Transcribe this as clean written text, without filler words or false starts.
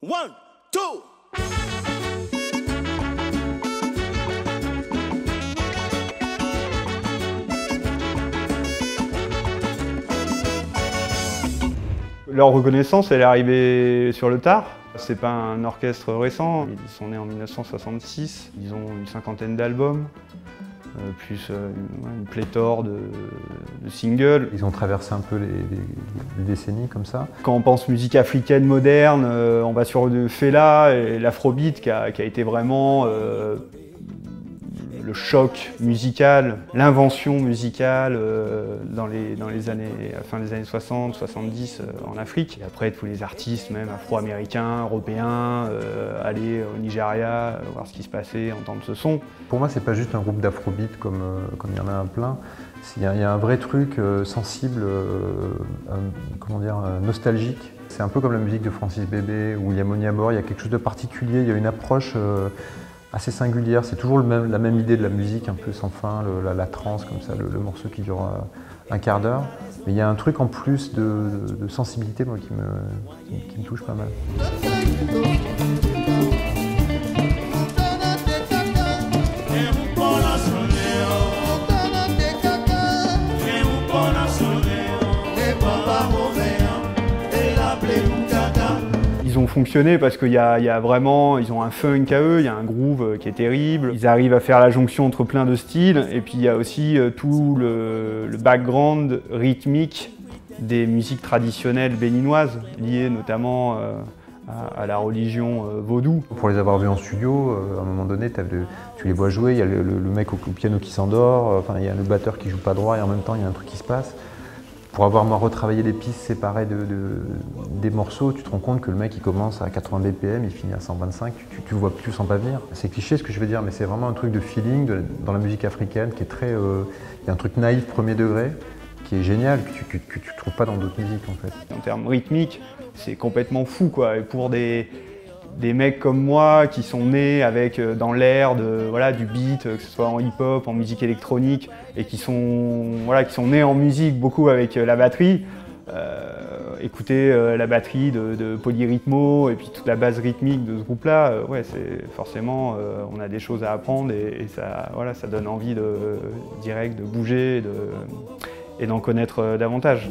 One, two. Leur reconnaissance, elle est arrivée sur le tard. C'est pas un orchestre récent, ils sont nés en 1966, ils ont une cinquantaine d'albums, plus une pléthore de singles. Ils ont traversé un peu les décennies comme ça. Quand on pense musique africaine moderne, on va sur Fela et l'afrobeat qui a été vraiment le choc musical, l'invention musicale dans les années, à la fin des années 60, 70 en Afrique. Et après, tous les artistes, même afro-américains, européens, aller au Nigeria, voir ce qui se passait, entendre ce son. Pour moi, c'est pas juste un groupe d'afrobeat comme il y en a un plein. Il y a un vrai truc sensible, comment dire, nostalgique. C'est un peu comme la musique de Francis Bébé ou William Onyeabor, il y a quelque chose de particulier, il y a une approche assez singulière. C'est toujours la même idée de la musique, un peu sans fin, la trance comme ça, le morceau qui dure un quart d'heure. Mais il y a un truc en plus de sensibilité moi, qui me touche pas mal. Ils ont fonctionné parce qu'il y a vraiment, ils ont un funk à eux, il y a un groove qui est terrible. Ils arrivent à faire la jonction entre plein de styles et puis il y a aussi tout le background rythmique des musiques traditionnelles béninoises, liées notamment à la religion vaudou. Pour les avoir vus en studio, à un moment donné, tu les vois jouer, il y a le mec au piano qui s'endort, enfin, il y a le batteur qui joue pas droit et en même temps il y a un truc qui se passe. Pour avoir moi retravaillé les pistes séparées des morceaux, tu te rends compte que le mec il commence à 80 BPM, il finit à 125, tu vois plus sans pas venir. C'est cliché ce que je veux dire, mais c'est vraiment un truc de feeling dans la musique africaine qui est très... il y a un truc naïf premier degré qui est génial, que tu trouves pas dans d'autres musiques en fait. En termes rythmiques, c'est complètement fou quoi. Et pour des mecs comme moi qui sont nés avec dans l'air du beat, que ce soit en hip-hop, en musique électronique, et qui sont nés en musique beaucoup avec la batterie, écouter la batterie de Polyrythmo et puis toute la base rythmique de ce groupe-là, c'est forcément on a des choses à apprendre et ça donne envie direct de bouger et d'en connaître davantage.